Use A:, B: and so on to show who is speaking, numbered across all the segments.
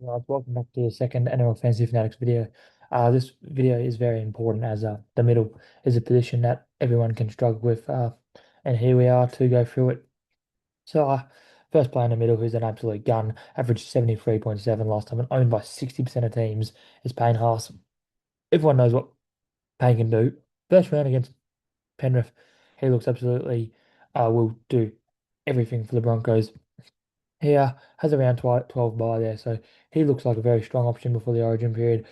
A: Welcome back to your second NRL Fantasy Fanatics video. This video is very important as the middle is a position that everyone can struggle with, and here we are to go through it. So, first player in the middle who's an absolute gun, averaged 73.7 last time and owned by 60% of teams is Payne Haas. Everyone knows what Payne can do. First round against Penrith, he looks absolutely will do everything for the Broncos. He has around 12 by there, so he looks like a very strong option before the Origin period.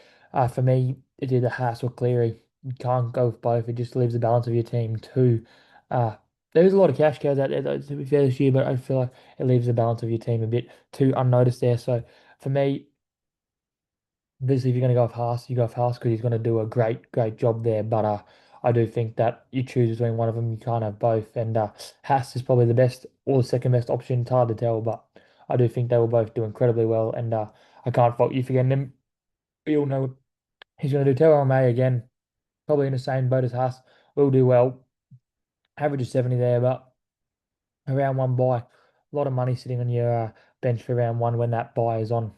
A: For me, it's either Haas or Cleary. You can't go with both. It just leaves the balance of your team too. Uh, there's a lot of cash cows out there, though, to be fair this year, but I feel like it leaves the balance of your team a bit too unnoticed there. So for me, obviously, if you're going to go with Haas, you go with Haas because he's going to do a great job there. But I do think that you choose between one of them. You can't have both. And Haas is probably the best or the second best option. It's hard to tell, but I do think they will both do incredibly well. And I can't fault you for getting him. We all know he's going to do Terrell May again, probably in the same boat as Haas. Will do well. Average of 70 there, but around one buy. A lot of money sitting on your bench for round one when that buy is on.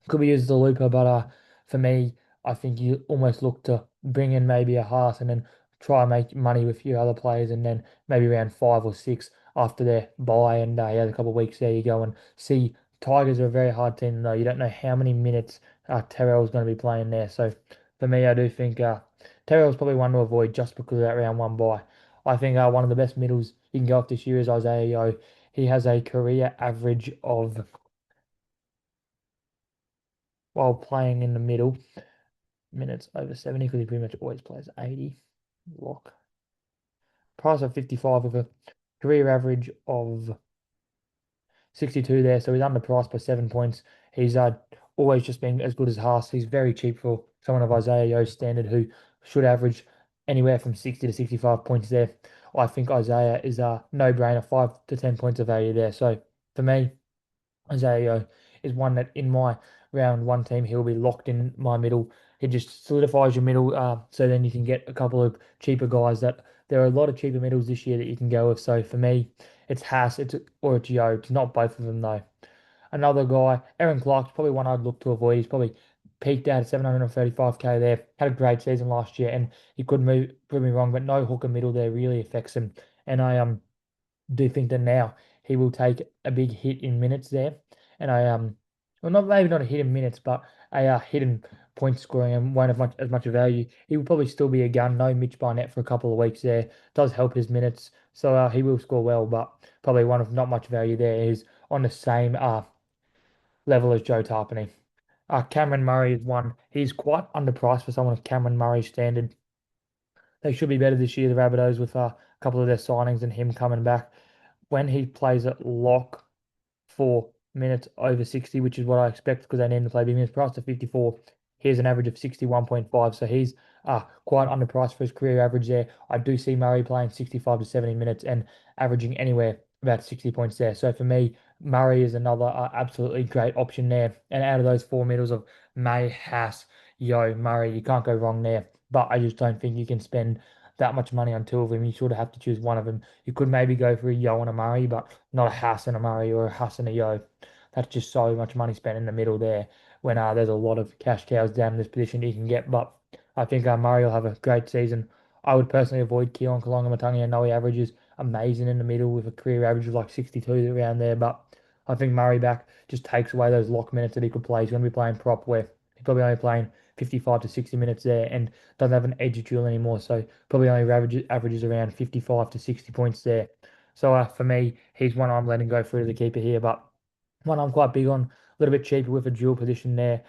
A: Could be used as a looper, but for me, I think you almost look to bring in maybe a Haas and then try and make money with your other players, and then maybe around 5 or 6 after their buy, and he has a couple of weeks there. You go and see. Tigers are a very hard team, though. You don't know how many minutes Terrell's going to be playing there. So for me, I do think Terrell's probably one to avoid just because of that round one buy. I think one of the best middles you can go off this year is Isaiah Yeo. He has a career average of while playing in the middle. Minutes over 70 because he pretty much always plays 80. Lock. Price of 55 with a career average of 62 there. So he's underpriced by 7 points. He's always just been as good as Haas. He's very cheap for someone of Isaiah Yo's standard who should average anywhere from 60 to 65 points there. I think Isaiah is a no-brainer, 5 to 10 points of value there. So for me, Isaiah is one that in my round one team, he'll be locked in my middle. It just solidifies your middle. So then you can get a couple of cheaper guys that there are a lot of cheaper middles this year that you can go with. So for me, it's Haas, or it's Yo. It's not both of them though. Another guy, Aaron Clark's probably one I'd look to avoid. He's probably peaked out at 735k there. Had a great season last year, and he could move, prove me wrong, but no hooker middle there really affects him. And I do think that now he will take a big hit in minutes there, and well, not maybe not a hit in minutes, but a hit in point scoring and won't have as much value. He will probably still be a gun. No Mitch Barnett for a couple of weeks there does help his minutes, so he will score well, but probably one of not much value there. He's on the same level as Joe Tarpany. Cameron Murray is one. He's quite underpriced for someone of Cameron Murray's standard. They should be better this year, the Rabbitohs, with a couple of their signings and him coming back. When he plays at lock for minutes over 60, which is what I expect because they need to play big minutes. Price to 54. Here's an average of 61.5. So he's quite underpriced for his career average there. I do see Murray playing 65 to 70 minutes and averaging anywhere about 60 points there. So for me, Murray is another absolutely great option there. And out of those four middles of May, Haas, Yo, Murray, you can't go wrong there. But I just don't think you can spend that much money on two of them. You sort of have to choose one of them. You could maybe go for a Yo and a Murray, but not a Haas and a Murray or a Haas and a Yo. That's just so much money spent in the middle there when there's a lot of cash cows down in this position you can get. But I think Murray will have a great season. I would personally avoid Keon Kalonga-Matangi. I know he averages amazing in the middle with a career average of like 62 around there, but I think Murray back just takes away those lock minutes that he could play. He's going to be playing prop where he's probably only playing 55 to 60 minutes there and doesn't have an edge duel anymore. So probably only averages around 55 to 60 points there. So for me, he's one I'm letting go through to the keeper here, but one I'm quite big on, a little bit cheaper with a dual position there.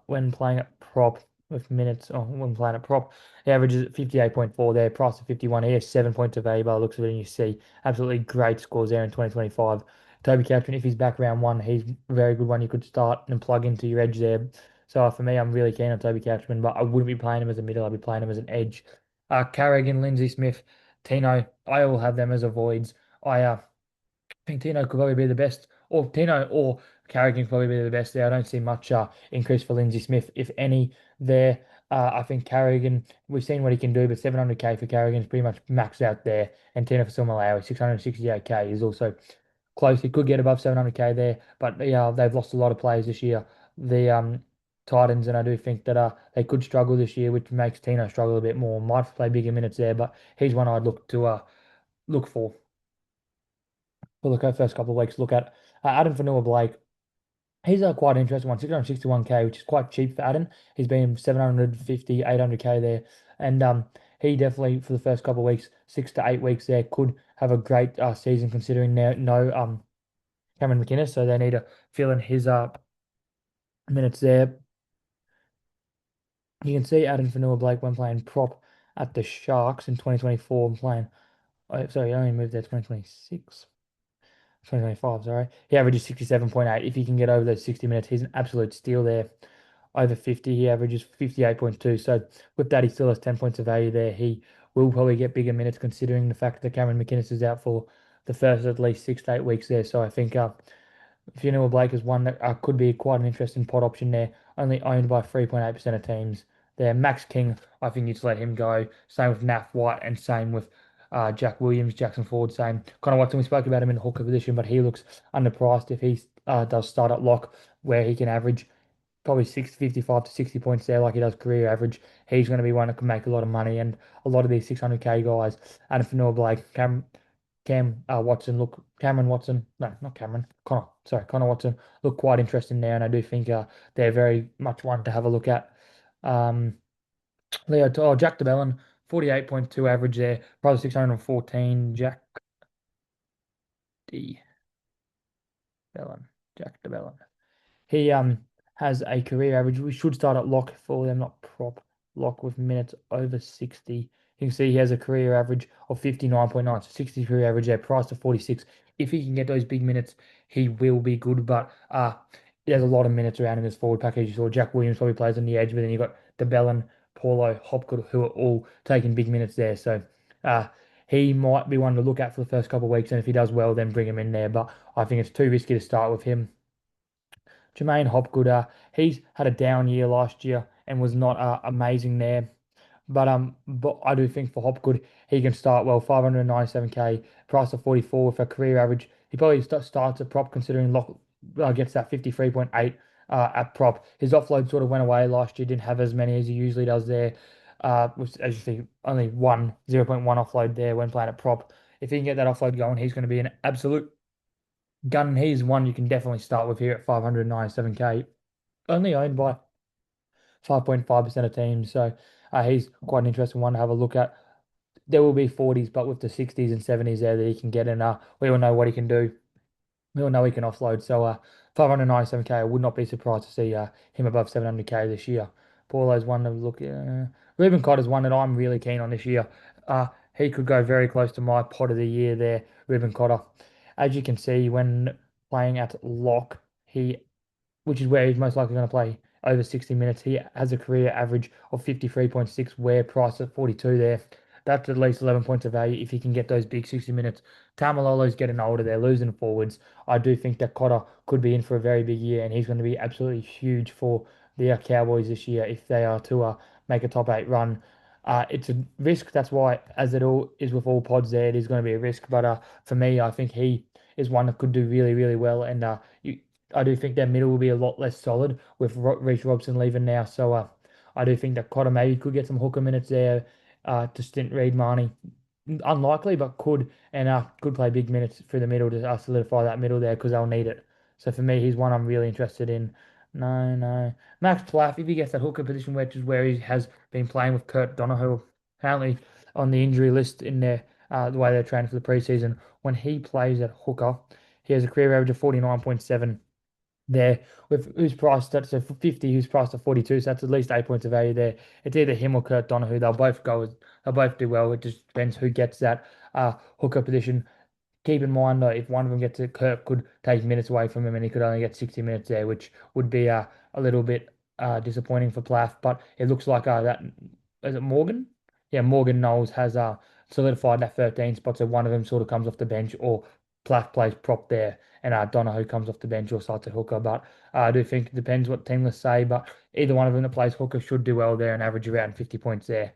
A: When playing at prop with minutes, or when playing at prop, he averages at 58.4 there, price of 51. He has 7 points of value by the looks of it, and you see absolutely great scores there in 2025. Toby Captain, if he's back round one, he's a very good one you could start and plug into your edge there. So for me, I'm really keen on Toby Captain, but I wouldn't be playing him as a middle. I'd be playing him as an edge. Carrigan, Lindsay Smith, Tino, I all have them as avoids. I think Tino could probably be the best, or Tino or Carrigan could probably be the best there. I don't see much increase for Lindsay Smith, if any, there. I think Carrigan, we've seen what he can do, but 700k for Carrigan is pretty much maxed out there. And Tino for Malawi, 668k is also close. He could get above 700k there, but yeah, they've lost a lot of players this year. The Titans, and I do think that they could struggle this year, which makes Tino struggle a bit more. Might play bigger minutes there, but he's one I'd look to look for the first couple of weeks. Look at Adam Fanua Blake. He's a quite interesting one, 661k, which is quite cheap for Adam. He's been 750, 800k there, and he definitely for the first couple of weeks, 6 to 8 weeks there, could have a great season considering no Cameron McInnes, so they need to fill in his minutes there. You can see Adam Fanua Blake when playing prop at the Sharks in 2024 and playing. Oh, sorry, he only moved there 2026. 2025, sorry. He averages 67.8. If he can get over those 60 minutes, he's an absolute steal there. Over 50, he averages 58.2. So with that, he still has 10 points of value there. He will probably get bigger minutes considering the fact that Cameron McInnes is out for the first at least 6 to 8 weeks there. So I think Funeral Blake is one that could be quite an interesting pot option there. Only owned by 3.8% of teams. There, Max King, I think you just let him go. Same with Naf White and same with Jack Williams, Jackson Ford, same. Connor Watson, we spoke about him in the hooker position, but he looks underpriced if he does start at lock, where he can average probably 55 to 60 points there, like he does career average. He's going to be one that can make a lot of money, and a lot of these 600k guys, and Fanua Blake, Watson, look, Cameron Watson, no, not Cameron, Connor Watson, look quite interesting there, and I do think they're very much one to have a look at. Um, Jack DeBellin, 48.2 average there, probably 614. D. Bellin, Jack DeBellin. He has a career average. We should start at lock for them, not prop lock with minutes over 60. You can see he has a career average of 59.9, so 60 career average there, price to 46. If he can get those big minutes, he will be good. But there's a lot of minutes around in this forward package. You saw Jack Williams probably plays on the edge, but then you've got DeBellin, Paulo, Hopgood, who are all taking big minutes there. So uh, he might be one to look at for the first couple of weeks, and if he does well, then bring him in there. But I think it's too risky to start with him. Jermaine Hopgood, he's had a down year last year and was not amazing there. But I do think for Hopgood, he can start well. 597k, price of 44 with a career average. He probably starts at prop considering Lock gets that 53.8 at prop. His offload sort of went away last year. Didn't have as many as he usually does there. Which, as you see, only 0.1 offload there when playing at prop. If he can get that offload going, he's going to be an absolute gun. He's one you can definitely start with here at 597k. Only owned by 5.5% of teams. So he's quite an interesting one to have a look at. There will be 40s, but with the 60s and 70s there that he can get in, we all know what he can do. We all know he can offload. So 597k, I would not be surprised to see him above 700k this year. Paulo's one to look at. Ruben Cotters one that I'm really keen on this year. He could go very close to my pot of the year there, Ruben Cotter. As you can see, when playing at lock, he which is where he's most likely going to play over 60 minutes. He has a career average of 53.6, where price at 42 there. That's at least 11 points of value if he can get those big 60 minutes. Tamalolo's getting older. They're losing forwards. I do think that Cotter could be in for a very big year, and he's going to be absolutely huge for the Cowboys this year if they are to make a top 8 run. It's a risk. That's why, as it all is with all pods there, it is going to be a risk. But for me, I think he is one that could do really, really well. And I do think their middle will be a lot less solid with Reece Robson leaving now. So I do think that Cotter maybe could get some hooker minutes there to stint Reid Marnie. Unlikely, but could, and could play big minutes through the middle to solidify that middle there because they'll need it. So for me, he's one I'm really interested in. No. Max Plaff, if he gets that hooker position, which is where he has been playing with Kurt Donoghue, apparently on the injury list in there, the way they're training for the preseason, when he plays at hooker, he has a career average of 49.7 there with who's priced at so for 50, who's priced at 42, so that's at least 8 points of value there. It's either him or Kurt Donoghue. They'll both do well. It just depends who gets that hooker position. Keep in mind though, if one of them gets it, Kirk could take minutes away from him and he could only get 60 minutes there, which would be a little bit disappointing for Plath. But it looks like that is it Morgan? Yeah, Morgan Knowles has solidified that 13 spot, so one of them sort of comes off the bench or Plath plays prop there and Donoghue comes off the bench or starts at hooker. But I do think it depends what team let's say, but either one of them that plays hooker should do well there and average around 50 points there.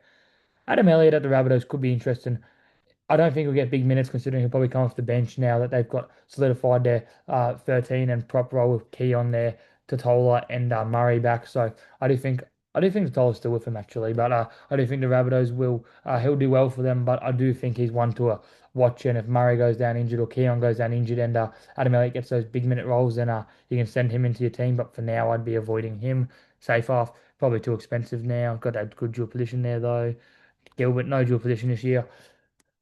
A: Adam Elliott at the Rabbitohs could be interesting. I don't think he'll get big minutes considering he'll probably come off the bench now that they've got solidified their 13 and prop role with Key on there, Totola and Murray back. So I do think I do think Totola's still with him actually, but I do think the Rabbitohs will he'll do well for them. But I do think he's one to watch. And if Murray goes down injured or Keon goes down injured and Adam Elliott gets those big minute roles, then you can send him into your team. But for now, I'd be avoiding him. Safe off, probably too expensive now. Got that good dual position there though. Gilbert, no dual position this year.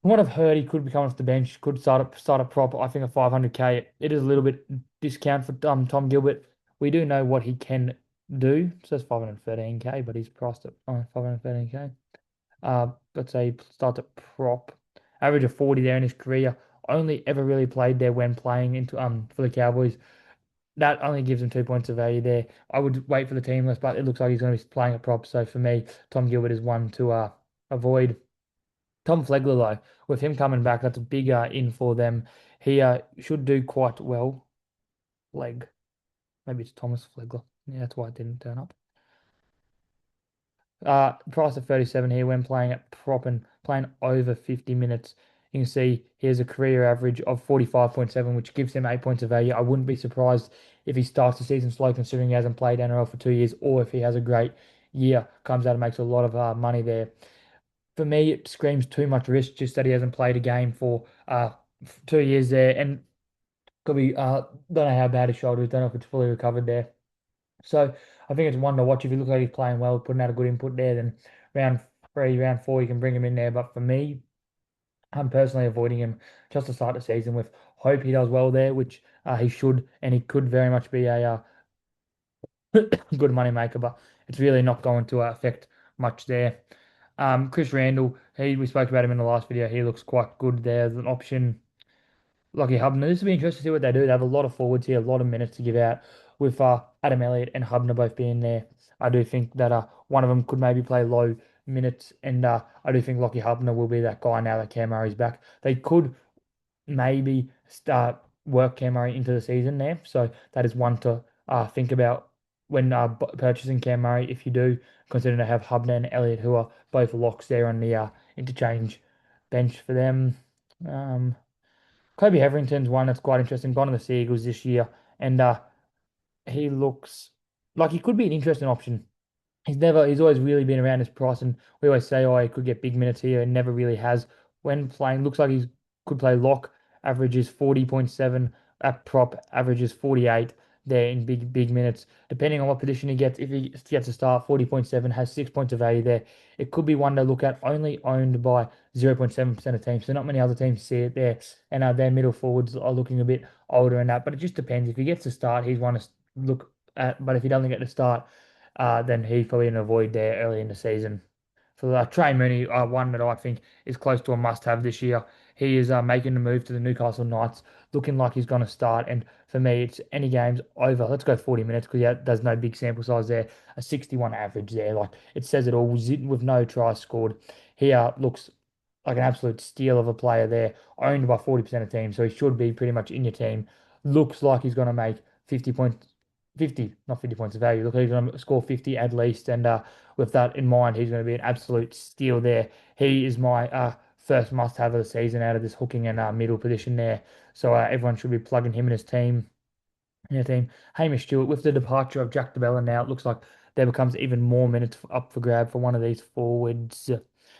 A: From what I've heard, he could be coming off the bench, could start a prop. I think a 500k. It is a little bit discount for Tom Gilbert. We do know what he can do. So it's 513k, but he's priced at 513k. Let's say starts at prop, average of 40 there in his career. Only ever really played there when playing into for the Cowboys. That only gives him 2 points of value there. I would wait for the team list, but it looks like he's going to be playing a prop. So for me, Tom Gilbert is one to avoid. Tom Flegler, though, with him coming back, that's a big in for them. He should do quite well. Leg. Maybe it's Thomas Flegler. Yeah, that's why it didn't turn up. Price of 37 here when playing at prop and playing over 50 minutes. You can see here's a career average of 45.7, which gives him 8 points of value. I wouldn't be surprised if he starts the season slow, considering he hasn't played NRL for 2 years, or if he has a great year, comes out and makes a lot of money there. For me, it screams too much risk just that he hasn't played a game for 2 years there, and could be don't know how bad his shoulder is, don't know if it's fully recovered there. So I think it's one to watch. If he looks like he's playing well, putting out a good input there, then round 3, round 4, you can bring him in there. But for me, I'm personally avoiding him just to start the season with hope he does well there, which he should, and he could very much be a good money maker, but it's really not going to affect much there. Chris Randall, we spoke about him in the last video. He looks quite good there as an option. Lockie Hubner. This will be interesting to see what they do. They have a lot of forwards here, a lot of minutes to give out with Adam Elliott and Hubner both being there. I do think that one of them could maybe play low minutes, and I do think Lockie Hubner will be that guy now that Cam Murray's back. They could maybe start work Cam Murray into the season there. So that is one to think about when purchasing Cam Murray. If you do, consider to have Hubner and Elliott, who are both locks there on the interchange bench for them. Um, Kobe Hetherington's one that's quite interesting. Gone to the Seagulls this year, and he looks like he could be an interesting option. He's always really been around his price, and we always say, oh, he could get big minutes here, and never really has. When playing, looks like he could play lock, averages 40.7, at prop, averages 48 there in big minutes. Depending on what position he gets, if he gets a start, 40.7, has 6 points of value there. It could be one to look at, only owned by 0.7% of teams, so not many other teams see it there, and their middle forwards are looking a bit older in that, but it just depends. If he gets to start, he's one to look at, but if he doesn't get to start, then he's probably an avoid there early in the season. For Trey Mooney, one that I think is close to a must-have this year. He is making the move to the Newcastle Knights, looking like he's going to start. And for me, it's any games over. Let's go 40 minutes because yeah, there's no big sample size there. A 61 average there, like it says it all. With no tries scored, he looks like an absolute steal of a player there, owned by 40% of teams. So he should be pretty much in your team. Looks like he's going to make 50 points 50, not 50 points of value. Look, he's going to score 50 at least. And with that in mind, he's going to be an absolute steal there. He is my first must have of the season out of this hooking and middle position there. So everyone should be plugging him in his team. Hamish Stewart, with the departure of Jack DeBella now, it looks like there becomes even more minutes up for grab for one of these forwards.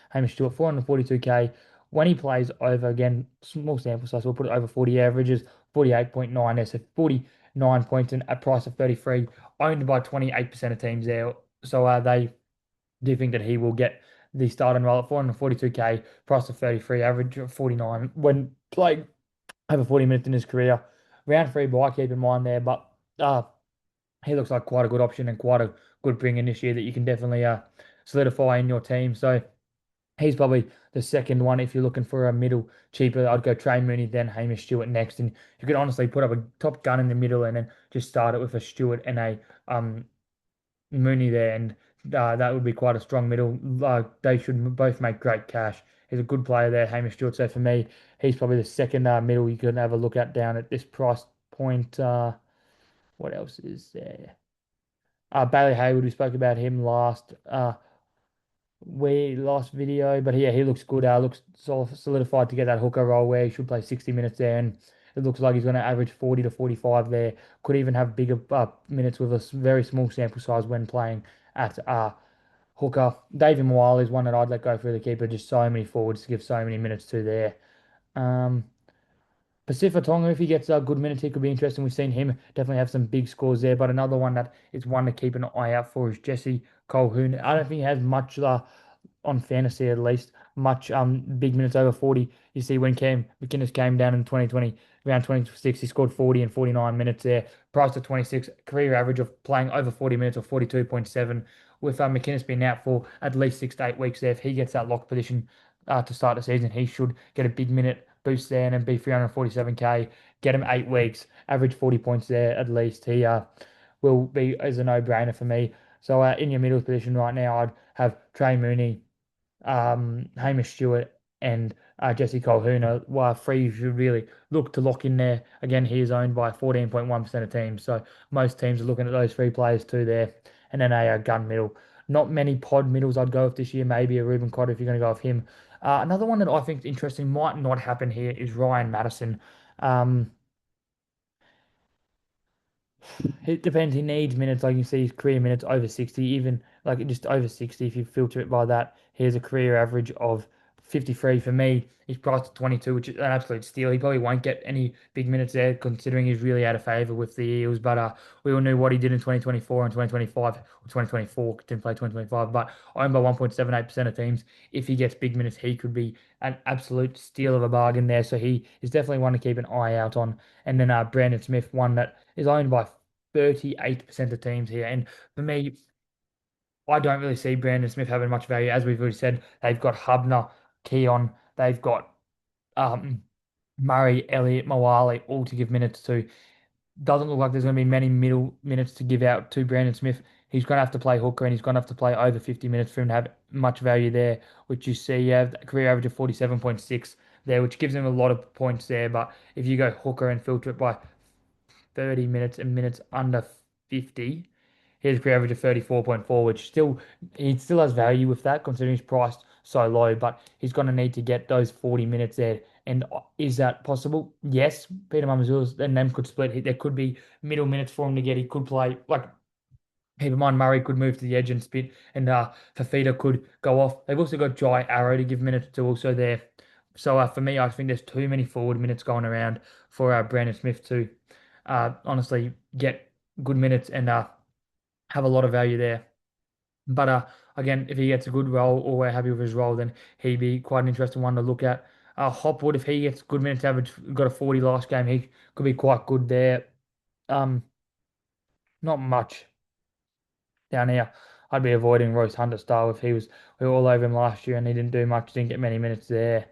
A: Hamish Stewart, 442k. When he plays over, again, small sample size, we'll put it over 40 averages, 48.9 there, so 49 points and a price of 33, owned by 28% of teams there. So they do think that he will get the starting role at 442k, price of 33, average of 49 when playing over 40 minutes in his career. Round 3 buy, keep in mind there, but he looks like quite a good option and quite a good bring in this year that you can definitely solidify in your team. So he's probably the second one if you're looking for a middle cheaper. I'd go Trey Mooney, then Hamish Stewart next, and you could honestly put up a top gun in the middle and then just start it with a Stewart and a Mooney there, and that would be quite a strong middle. They should both make great cash. He's a good player there, Hamish Stewart. So for me, he's probably the second middle you could have a look at down at this price point. What else is there? Bailey Hayward, we spoke about him last. we last video, but yeah, he looks good. Looks solidified to get that hooker role where he should play 60 minutes there, and it looks like he's going to average 40 to 45 there. Could even have bigger minutes with a very small sample size when playing at hooker. David Moale is one that I'd let go for the keeper. Just so many forwards to give so many minutes to there. Um, Pacific Tonga, if he gets good minutes, he could be interesting. We've seen him definitely have some big scores there, but another one that is one to keep an eye out for is Jesse Colquhoun. I don't think he has much on fantasy at least, much big minutes over 40. You see when Cam McInnes came down in 2020, around 26, he scored 40 and 49 minutes there. Price to 26, career average of playing over 40 minutes or 42.7. With McInnes being out for at least 6 to 8 weeks there, if he gets that lock position to start the season, he should get a big minute boost there and then be 347k. Get him 8 weeks, average 40 points there at least. He will be as a no-brainer for me. So in your middle position right now, I'd have Trey Mooney, Hamish Stewart, and Jesse Colquhoun are three you should really look to lock in there. Again, he is owned by 14.1% of teams, so most teams are looking at those three players too there. And then a gun middle. Not many pod middles I'd go with this year. Maybe a Ruben Cotter if you're going to go with him. Another one that I think is interesting might not happen here is Ryan Madison. Um, it depends. He needs minutes. Like you see, his career minutes over 60, even like just over 60. If you filter it by that, he has a career average of 53 for me. He's priced at 22, which is an absolute steal. He probably won't get any big minutes there, considering he's really out of favour with the Eels. But we all knew what he did in 2024 and 2025, or 2024, didn't play 2025, but owned by 1.78% of teams. If he gets big minutes, he could be an absolute steal of a bargain there. So he is definitely one to keep an eye out on. And then Brandon Smith, one that is owned by 38% of teams here. And for me, I don't really see Brandon Smith having much value. As we've already said, they've got Hubner, Keon, they've got um, Murray, Elliott, Moale, all to give minutes to. Doesn't look like there's going to be many middle minutes to give out to Brandon Smith. He's going to have to play hooker and he's going to have to play over 50 minutes for him to have much value there, which you see you have a career average of 47.6 there, which gives him a lot of points there. But if you go hooker and filter it by 30 minutes and minutes under 50. His career average of 34.4, which still he still has value with that considering he's priced so low, but he's going to need to get those 40 minutes there. And is that possible? Yes, Peter Mamazoulis and them could split. There could be middle minutes for him to get. He could play like keep in mind Murray could move to the edge and spit, and Fafita could go off. They've also got Jai Arrow to give minutes to also there. So for me, I think there's too many forward minutes going around for Brandon Smith to honestly get good minutes and have a lot of value there. But again, if he gets a good role or we're happy with his role, then he'd be quite an interesting one to look at. Hopwood, if he gets good minutes average, got a 40 last game, he could be quite good there. Um, Not much down here. I'd be avoiding Royce Hunter style if he was we were all over him last year and he didn't do much, didn't get many minutes there.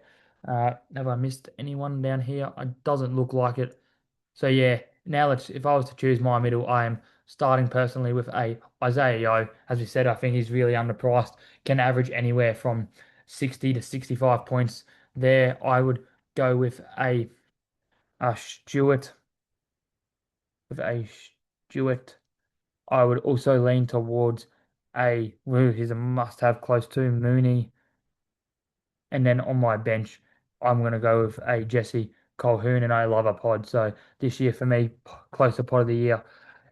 A: Have I missed anyone down here? It doesn't look like it. So yeah, now let's if I was to choose my middle, I am starting personally with a Isaiah Yo. As we said, I think he's really underpriced, can average anywhere from 60 to 65 points there. I would go a Stewart with a Stewart. I would also lean towards he's a must-have close to Mooney. And then on my bench, I'm going to go with a Jesse Colquhoun, and I love a pod. So this year for me, closer pod of the year.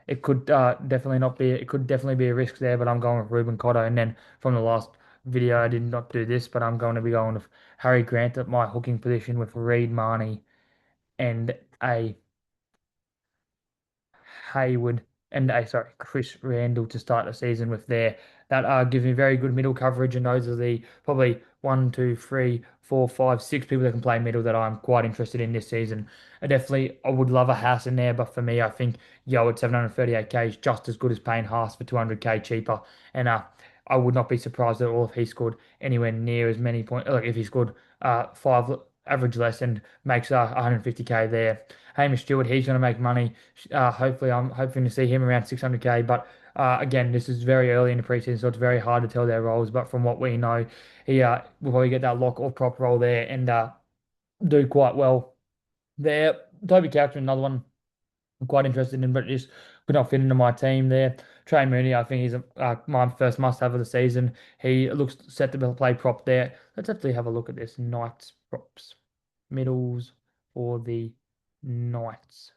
A: It could definitely not be. It could definitely be a risk there, but I'm going with Ruben Cotter. And then from the last video, I did not do this, but I'm going to be going with Harry Grant at my hooking position with Reed Marnie and a Hayward and Chris Randall to start the season with there. That gives me very good middle coverage, and those are the probably one, two, three, four, five, six people that can play middle that I'm quite interested in this season. I would love a Haas in there, but for me, I think Yo at 738k is just as good as paying Haas for 200k cheaper, and I would not be surprised at all if he scored anywhere near as many points. Like if he scored five average less and makes 150k there. Hamish Stewart, he's going to make money. Hopefully, I'm hoping to see him around 600k. But again, this is very early in the preseason, so it's very hard to tell their roles. But from what we know, he will probably get that lock or prop role there and do quite well there. Toby Couch, another one I'm quite interested in, but just could not fit into my team there. Trey Mooney, I think he's my first must-have of the season. He looks set to play prop there. Let's actually have a look at this. Knights props. Middles for the Knights.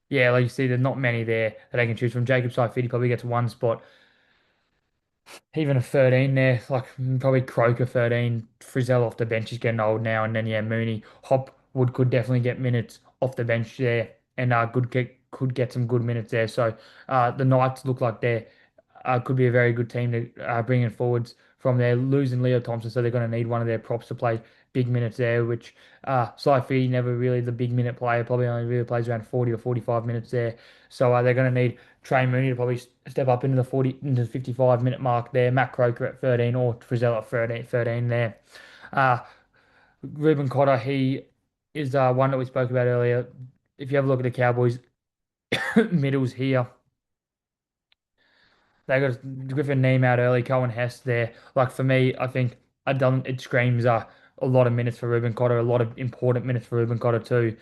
A: Yeah, like you see, there's not many there that I can choose from. Jacob Saifidi probably gets one spot. Even a 13 there, like probably Croker 13. Frizzell off the bench is getting old now. And then, yeah, Mooney. Hopwood could definitely get minutes off the bench there and could get some good minutes there. So the Knights look like they're could be a very good team to bring in forwards from there. Losing Leo Thompson, so they're going to need one of their props to play big minutes there, which Saifi never really the big minute player, probably only really plays around 40 or 45 minutes there. So they're going to need Trey Mooney to probably step up into the 40 into the 55-minute mark there. Matt Croker at 13 or Frizzell at 13 there. Uh, Ruben Cotter, he is one that we spoke about earlier. If you have a look at the Cowboys middles here, they got Griffin Neem out early, Cohen Hess there. Like for me, I think it screams a lot of minutes for Ruben Cotter, a lot of important minutes for Ruben Cotter too.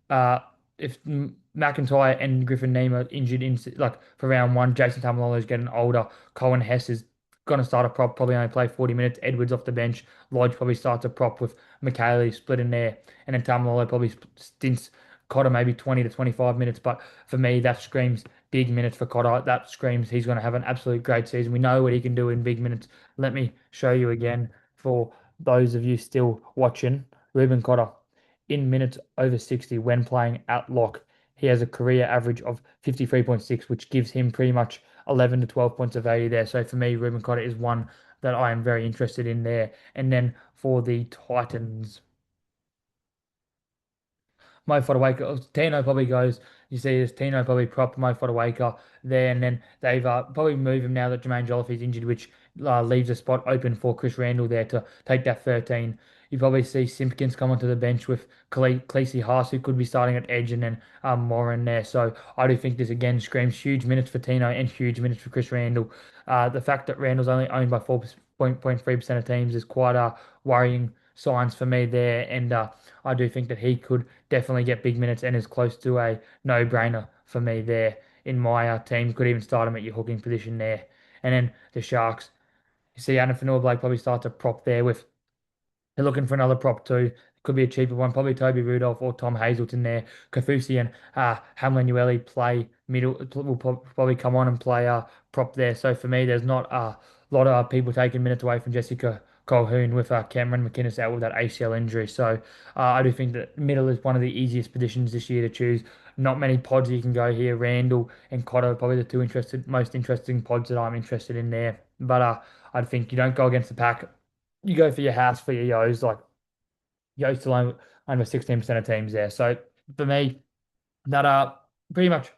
A: Uh, if McIntyre and Griffin Neem are injured in like for round one, Jason Taumalolo is getting older. Cohen Hess is going to start a prop, probably only play 40 minutes. Edwards off the bench. Lodge probably starts a prop with McKaylee split in there, and then Taumalolo probably stints Cotter maybe 20 to 25 minutes. But for me, that screams big minutes for Cotter. That screams he's going to have an absolute great season. We know what he can do in big minutes. Let me show you again for those of you still watching. Ruben Cotter in minutes over 60 when playing at lock. He has a career average of 53.6, which gives him pretty much 11 to 12 points of value there. So for me, Ruben Cotter is one that I am very interested in there. And then for the Titans, Mo Fodawaker, Tino probably goes. You see this Tino probably prop Mo Fodawaker there, and then they've probably moved him now that Jermaine Joliffe is injured, which leaves a spot open for Chris Randall there to take that 13. You probably see Simpkins come onto the bench with Khaleesi Haas, who could be starting at edge, and then Moran there. So I do think this again screams huge minutes for Tino and huge minutes for Chris Randall. The fact that Randall's only owned by 4.3% of teams is quite worrying signs for me there, and I do think that he could definitely get big minutes and is close to a no-brainer for me there in my team. Could even start him at your hooking position there. And then the Sharks, you see Adam Fanua-Blake probably starts a prop there with they're looking for another prop too. Could be a cheaper one, probably Toby Rudolph or Tom Hazelton there. Kafusi and Hamlin Ueli play middle, will probably come on and play prop there. So for me, there's not a lot of people taking minutes away from Jessica Colquhoun with Cameron McInnes out with that ACL injury. So I do think that middle is one of the easiest positions this year to choose. Not many pods you can go here. Randall and Cotter are probably the two most interesting pods that I'm interested in there. But I think you don't go against the pack. You go for your house for your yos. Like yos still own over 16% of teams there. So for me, that pretty much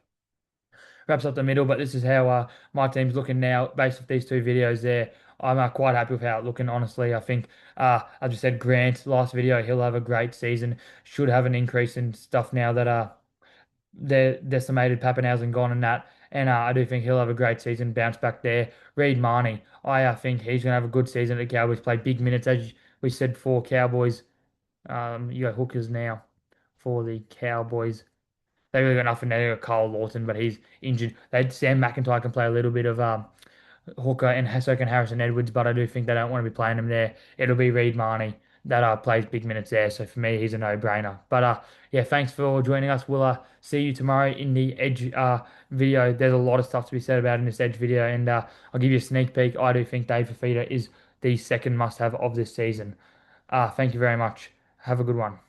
A: wraps up the middle. But this is how my team's looking now based off these two videos there. I'm quite happy with how it's looking, honestly. I think, as I said, Grant, last video, he'll have a great season. Should have an increase in stuff now that they're decimated Pappenhausen gone and that. And I do think he'll have a great season, bounce back there. Reed Marnie, I think he's going to have a good season at the Cowboys, play big minutes. As we said, for Cowboys, you got hookers now for the Cowboys. They really got nothing there. They got Carl Lawton, but he's injured. Sam McIntyre can play a little bit of Hooker and so can Harrison Edwards, but I do think they don't want to be playing him there. It'll be Reed Marnie that plays big minutes there. So for me, he's a no-brainer. But yeah, thanks for joining us. We'll see you tomorrow in the Edge video. There's a lot of stuff to be said about in this Edge video, and I'll give you a sneak peek. I do think Dave Fafita is the second must-have of this season. Thank you very much. Have a good one.